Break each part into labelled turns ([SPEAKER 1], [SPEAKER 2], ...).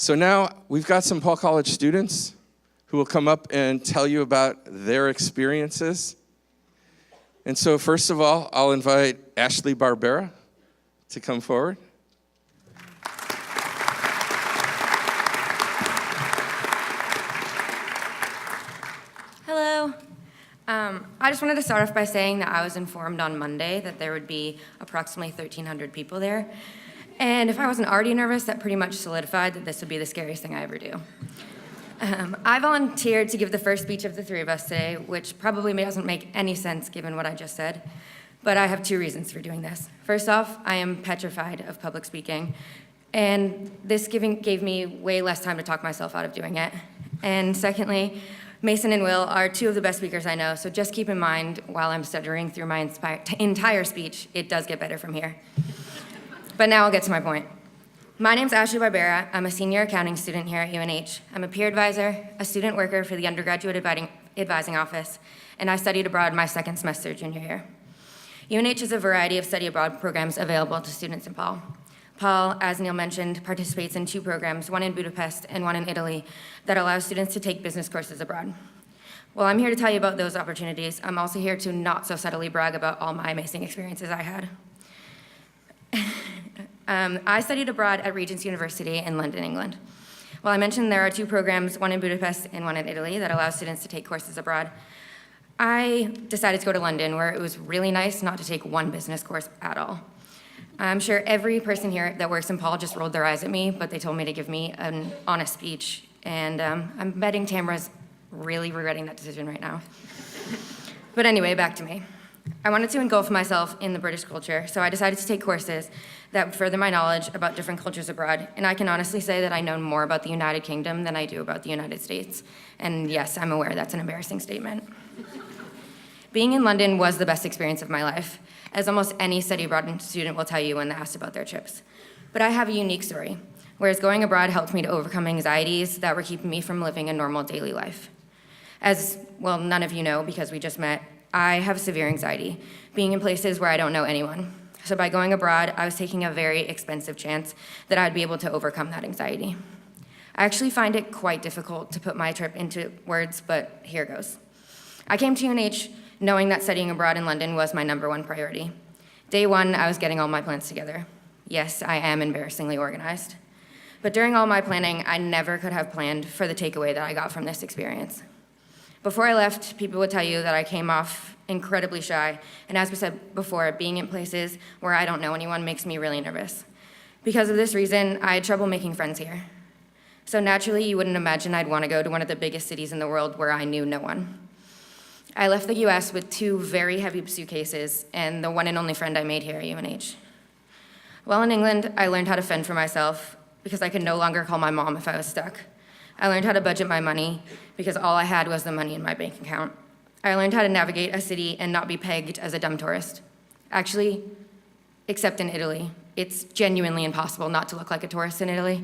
[SPEAKER 1] So now we've got some Paul College students who will come up and tell you about their experiences. And so first of all, I'll invite Ashley Barbera to come forward.
[SPEAKER 2] Hello. I just wanted to start off by saying that I was informed on Monday that there would be approximately 1,300 people there. And if I wasn't already nervous, that pretty much solidified that this would be the scariest thing I ever do. I volunteered to give the first speech of the three of us today, which probably doesn't make any sense given what I just said, but I have two reasons for doing this. First off, I am petrified of public speaking, and this gave me way less time to talk myself out of doing it. And secondly, Mason and Will are two of the best speakers I know, so just keep in mind while I'm stuttering through my entire speech, it does get better from here. But now I'll get to my point. My name's Ashley Barbera. I'm a senior accounting student here at UNH. I'm a peer advisor, a student worker for the undergraduate advising office, and I studied abroad my second semester junior year. UNH has a variety of study abroad programs available to students in Paul. Paul, as Neil mentioned, participates in two programs, one in Budapest and one in Italy, that allows students to take business courses abroad. Well, I'm here to tell you about those opportunities. I'm also here to not so subtly brag about all my amazing experiences I had. I studied abroad at Regent's University in London, England. Well, I mentioned there are two programs, one in Budapest and one in Italy, that allow students to take courses abroad. I decided to go to London, where it was really nice not to take one business course at all. I'm sure every person here that works in Paul just rolled their eyes at me, but they told me to give me an honest speech, and I'm betting Tamara's really regretting that decision right now. But anyway, back to me. I wanted to engulf myself in the British culture, so I decided to take courses that would further my knowledge about different cultures abroad, and I can honestly say that I know more about the United Kingdom than I do about the United States. And yes, I'm aware that's an embarrassing statement. Being in London was the best experience of my life, as almost any study abroad student will tell you when asked about their trips. But I have a unique story, whereas going abroad helped me to overcome anxieties that were keeping me from living a normal daily life. As, well, none of you know because we just met, I have severe anxiety, being in places where I don't know anyone. So by going abroad, I was taking a very expensive chance that I'd be able to overcome that anxiety. I actually find it quite difficult to put my trip into words, but here goes. I came to UNH knowing that studying abroad in London was my #1 priority. Day one, I was getting all my plans together. Yes, I am embarrassingly organized. But during all my planning, I never could have planned for the takeaway that I got from this experience. Before I left, people would tell you that I came off incredibly shy, and as we said before, being in places where I don't know anyone makes me really nervous. Because of this reason, I had trouble making friends here. So naturally, you wouldn't imagine I'd want to go to one of the biggest cities in the world where I knew no one. I left the US with 2 very heavy suitcases and the one and only friend I made here at UNH. While in England, I learned how to fend for myself because I could no longer call my mom if I was stuck. I learned how to budget my money because all I had was the money in my bank account. I learned how to navigate a city and not be pegged as a dumb tourist. Actually, except in Italy. It's genuinely impossible not to look like a tourist in Italy.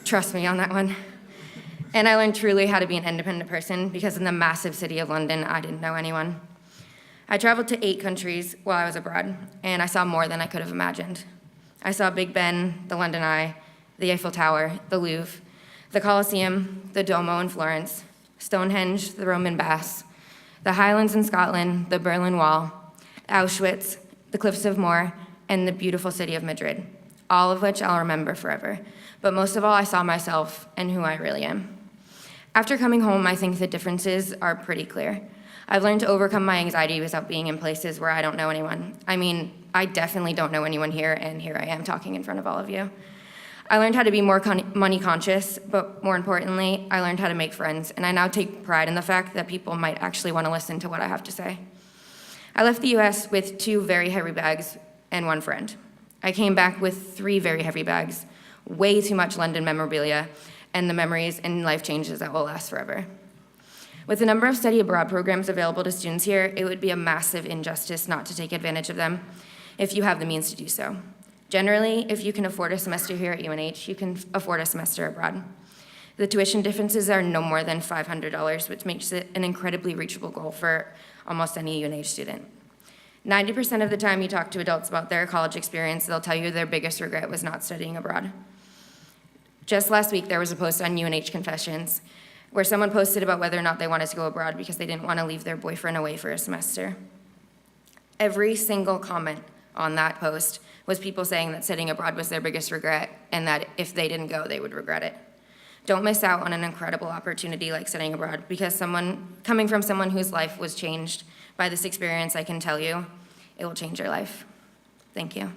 [SPEAKER 2] Trust me on that one. And I learned truly how to be an independent person because in the massive city of London, I didn't know anyone. I traveled to 8 countries while I was abroad, and I saw more than I could have imagined. I saw Big Ben, the London Eye, the Eiffel Tower, the Louvre, the Colosseum, the Duomo in Florence, Stonehenge, the Roman Baths, the Highlands in Scotland, the Berlin Wall, Auschwitz, the Cliffs of Moher, and the beautiful city of Madrid, all of which I'll remember forever. But most of all, I saw myself and who I really am. After coming home, I think the differences are pretty clear. I've learned to overcome my anxiety without being in places where I don't know anyone. I mean, I definitely don't know anyone here, and here I am talking in front of all of you. I learned how to be more money conscious, but more importantly, I learned how to make friends, and I now take pride in the fact that people might actually want to listen to what I have to say. I left the US with 2 very heavy bags and 1 friend. I came back with 3 very heavy bags, way too much London memorabilia, and the memories and life changes that will last forever. With the number of study abroad programs available to students here, it would be a massive injustice not to take advantage of them if you have the means to do so. Generally, if you can afford a semester here at UNH, you can afford a semester abroad. The tuition differences are no more than $500, which makes it an incredibly reachable goal for almost any UNH student. 90% of the time you talk to adults about their college experience, they'll tell you their biggest regret was not studying abroad. Just last week, there was a post on UNH Confessions where someone posted about whether or not they wanted to go abroad because they didn't want to leave their boyfriend away for a semester. Every single comment on that post was people saying that studying abroad was their biggest regret and that if they didn't go, they would regret it. Don't miss out on an incredible opportunity like studying abroad, because coming from someone whose life was changed by this experience, I can tell you, it will change your life. Thank you.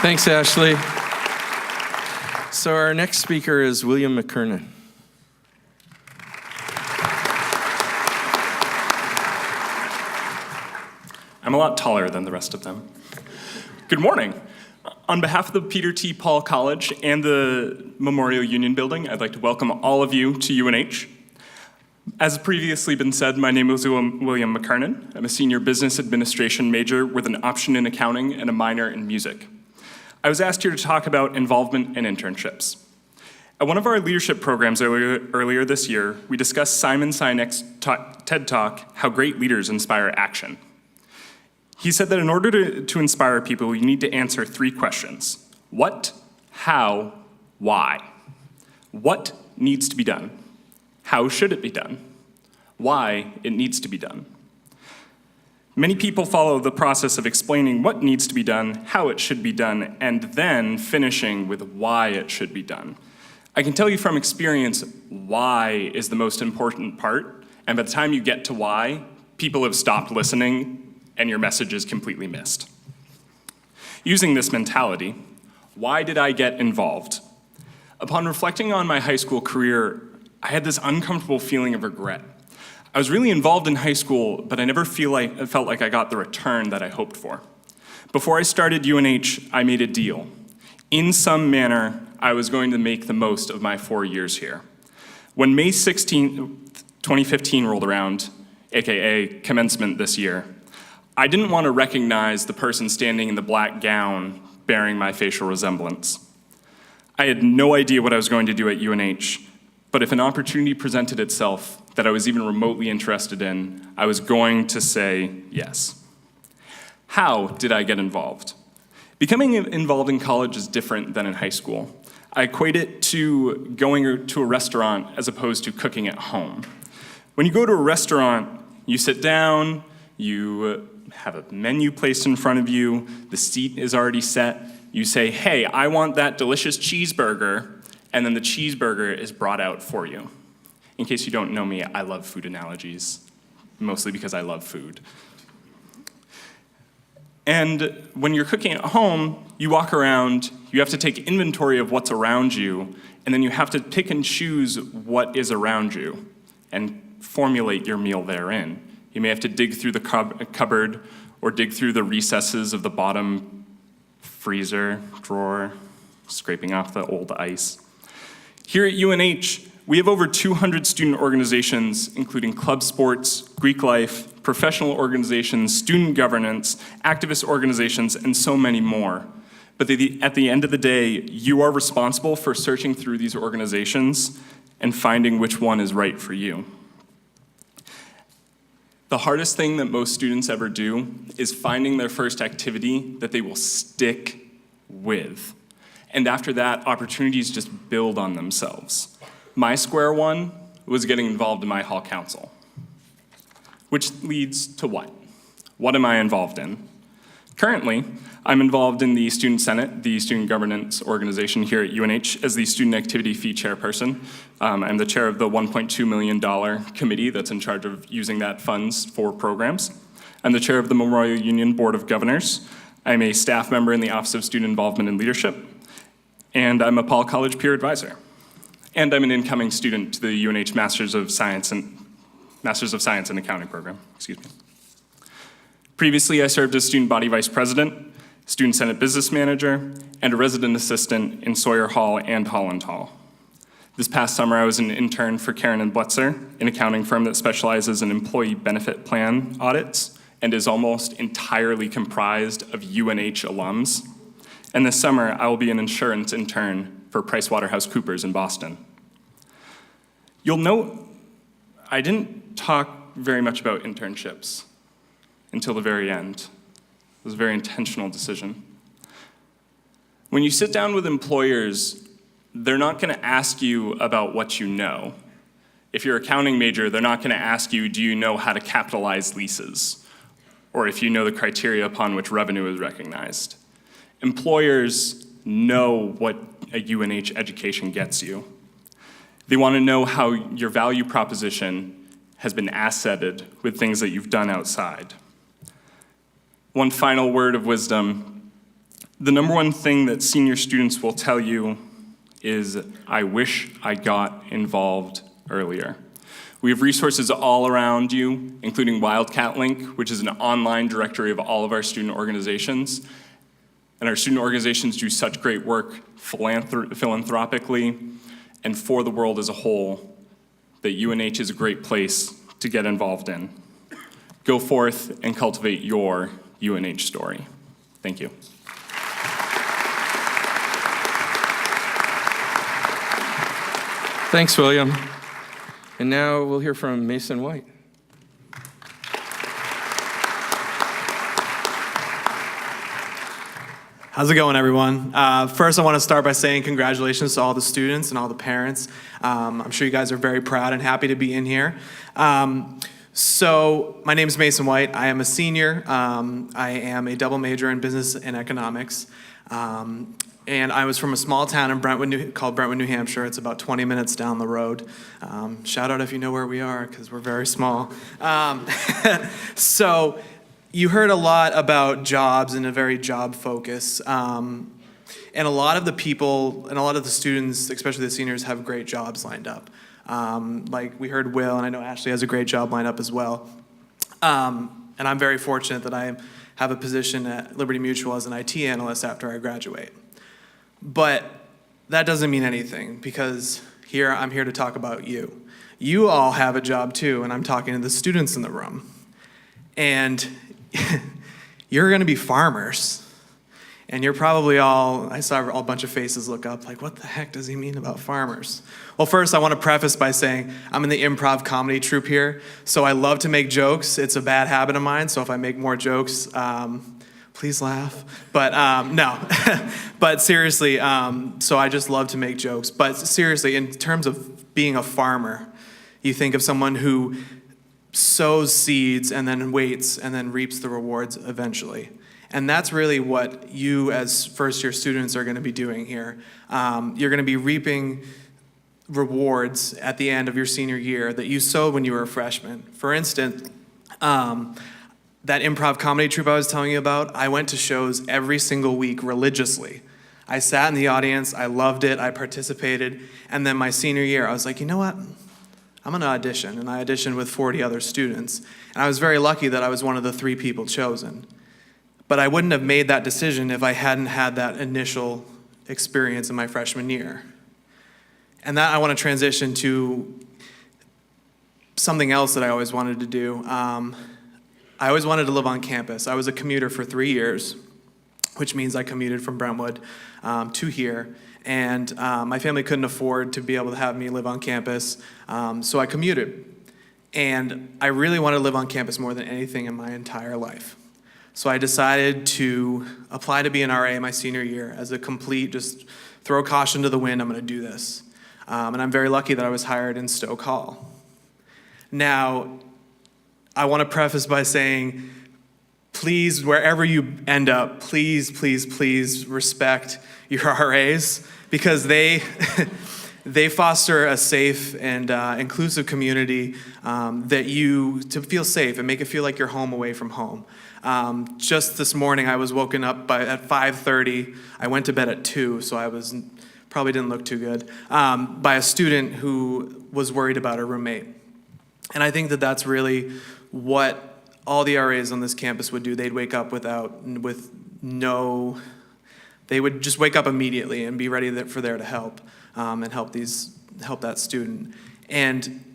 [SPEAKER 1] Thanks, Ashley. So our next speaker is William McKernan.
[SPEAKER 3] I'm a lot taller than the rest of them. Good morning. On behalf of the Peter T. Paul College and the Memorial Union Building, I'd like to welcome all of you to UNH. As previously been said, my name is William McKernan. I'm a senior business administration major with an option in accounting and a minor in music. I was asked here to talk about involvement and internships. At one of our leadership programs earlier this year, we discussed Simon Sinek's TED Talk, How Great Leaders Inspire Action. He said that in order to inspire people, you need to answer 3 questions. What, how, why? What needs to be done? How should it be done? Why it needs to be done? Many people follow the process of explaining what needs to be done, how it should be done, and then finishing with why it should be done. I can tell you from experience, why is the most important part, and by the time you get to why, people have stopped listening and your message is completely missed. Using this mentality, why did I get involved? Upon reflecting on my high school career, I had this uncomfortable feeling of regret. I was really involved in high school, but I never felt like I got the return that I hoped for. Before I started UNH, I made a deal. In some manner, I was going to make the most of my 4 years here. When May 16, 2015 rolled around, AKA commencement this year, I didn't want to recognize the person standing in the black gown bearing my facial resemblance. I had no idea what I was going to do at UNH, but if an opportunity presented itself that I was even remotely interested in, I was going to say yes. How did I get involved? Becoming involved in college is different than in high school. I equate it to going to a restaurant as opposed to cooking at home. When you go to a restaurant, you sit down, you have a menu placed in front of you, the seat is already set, you say, hey, I want that delicious cheeseburger, and then the cheeseburger is brought out for you. In case you don't know me, I love food analogies, mostly because I love food. And when you're cooking at home, you walk around, you have to take inventory of what's around you, and then you have to pick and choose what is around you and formulate your meal therein. You may have to dig through the cupboard or dig through the recesses of the bottom freezer drawer, scraping off the old ice. Here at UNH, we have over 200 student organizations, including club sports, Greek life, professional organizations, student governance, activist organizations, and so many more. But at the end of the day, you are responsible for searching through these organizations and finding which one is right for you. The hardest thing that most students ever do is finding their first activity that they will stick with. And after that, opportunities just build on themselves. My square one was getting involved in my hall council, which leads to what? What am I involved in? Currently, I'm involved in the Student Senate, the student governance organization here at UNH, as the student activity fee chairperson. I'm the chair of the $1.2 million committee that's in charge of using that funds for programs. I'm the chair of the Memorial Union Board of Governors. I'm a staff member in the Office of Student Involvement and Leadership, and I'm a Paul College peer advisor. And I'm an incoming student to the UNH Masters of Science in Accounting program, excuse me. Previously, I served as student body vice president, student senate business manager, and a resident assistant in Sawyer Hall and Holland Hall. This past summer, I was an intern for Karen and Blitzer, an accounting firm that specializes in employee benefit plan audits and is almost entirely comprised of UNH alums. And this summer, I will be an insurance intern for PricewaterhouseCoopers in Boston. You'll note I didn't talk very much about internships. until the very end. It was a very intentional decision. When you sit down with employers, they're not going to ask you about what you know. If you're an accounting major, they're not going to ask you, do you know how to capitalize leases? Or if you know the criteria upon which revenue is recognized. Employers know what a UNH education gets you. They want to know how your value proposition has been asseted with things that you've done outside. One final word of wisdom. The number one thing that senior students will tell you is, I wish I got involved earlier. We have resources all around you, including Wildcat Link, which is an online directory of all of our student organizations. And our student organizations do such great work philanthropically and for the world as a whole that UNH is a great place to get involved in. Go forth and cultivate your UNH story. Thank you.
[SPEAKER 1] Thanks, William. And now we'll hear from Mason White.
[SPEAKER 4] How's it going, everyone? First, I want to start by saying congratulations to all the students and all the parents. I'm sure you guys are very proud and happy to be in here. So my name is Mason White. I am a senior. I am a double major in business and economics. And I was from a small town in called Brentwood, New Hampshire. It's about 20 minutes down the road. Shout out if you know where we are, because we're very small. So you heard a lot about jobs and a very job focus. And a lot of the people and a lot of the students, especially the seniors, have great jobs lined up. Like we heard Will, and I know Ashley has a great job lined up as well. And I'm very fortunate that I have a position at Liberty Mutual as an IT analyst after I graduate. But that doesn't mean anything, because I'm here to talk about you. You all have a job too, and I'm talking to the students in the room. And you're gonna be farmers. And you're probably I saw a bunch of faces look up like, what the heck does he mean about farmers? Well, first I wanna preface by saying I'm in the improv comedy troupe here, so I love to make jokes. It's a bad habit of mine, so if I make more jokes, please laugh. But no, but seriously, so I just love to make jokes. But seriously, in terms of being a farmer, you think of someone who sows seeds and then waits and then reaps the rewards eventually. And that's really what you as first-year students are gonna be doing here. You're gonna be reaping rewards at the end of your senior year that you sowed when you were a freshman. For instance, that improv comedy troupe I was telling you about, I went to shows every single week religiously. I sat in the audience, I loved it, I participated, and then my senior year, I was like, you know what? I'm gonna audition, and I auditioned with 40 other students. And I was very lucky that I was one of the 3 people chosen. But I wouldn't have made that decision if I hadn't had that initial experience in my freshman year. And that I wanna transition to something else that I always wanted to do. I always wanted to live on campus. I was a commuter for 3 years, which means I commuted from Brentwood to here. And my family couldn't afford to be able to have me live on campus, so I commuted. And I really wanted to live on campus more than anything in my entire life. So I decided to apply to be an RA my senior year as a complete, just throw caution to the wind, I'm gonna do this. And I'm very lucky that I was hired in Stoke Hall. Now, I wanna preface by saying, please, wherever you end up, please, please, please respect your RAs, because they they foster a safe and inclusive community to feel safe and make it feel like you're home away from home. Just this morning, I was woken up at 5:30. I went to bed at 2, so I probably didn't look too good, by a student who was worried about her roommate. And I think that that's really what all the RAs on this campus would do. They'd wake up they would just wake up immediately and be ready for there to help and help that student. And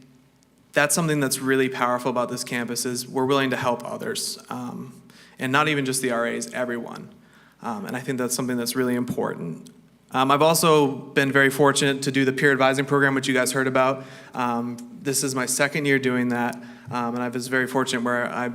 [SPEAKER 4] that's something that's really powerful about this campus is we're willing to help others. And not even just the RAs, everyone. And I think that's something that's really important. I've also been very fortunate to do the peer advising program, which you guys heard about. This is my second year doing that. And I was very fortunate where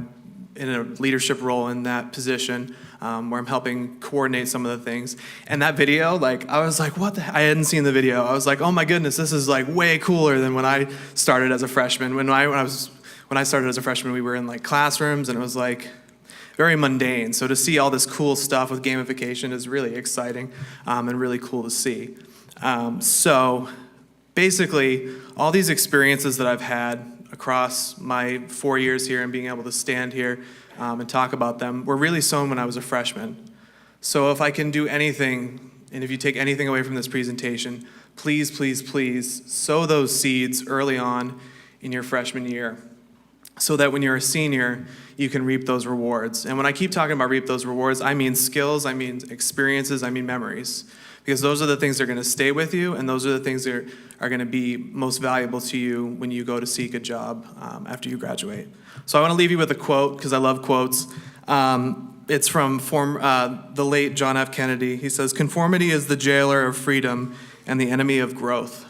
[SPEAKER 4] in a leadership role in that position, where I'm helping coordinate some of the things. And that video, like, I was like, what the I hadn't seen the video. I was like, oh my goodness, this is like way cooler than when I started as a freshman. When I started as a freshman, we were in like classrooms, and it was like very mundane. So to see all this cool stuff with gamification is really exciting, and really cool to see. So basically, all these experiences that I've had across my 4 years here and being able to stand here and talk about them were really sown when I was a freshman. So if I can do anything, and if you take anything away from this presentation, please, please, please sow those seeds early on in your freshman year so that when you're a senior, you can reap those rewards. And when I keep talking about reap those rewards, I mean skills, I mean experiences, I mean memories. Because those are the things that are going to stay with you, and those are the things that are going to be most valuable to you when you go to seek a job after you graduate. So I want to leave you with a quote, because I love quotes. It's from the late John F. Kennedy. He says, "Conformity is the jailer of freedom and the enemy of growth."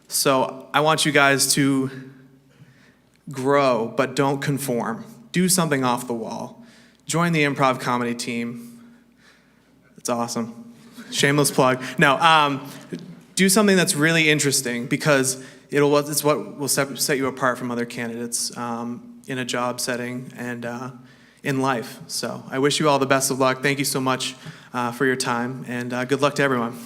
[SPEAKER 4] So I want you guys to grow, but don't conform. Do something off the wall. Join the improv comedy team. It's awesome. Shameless plug. No, do something that's really interesting, because it's what will set you apart from other candidates in a job setting and in life. So I wish you all the best of luck. Thank you so much for your time, and good luck to everyone.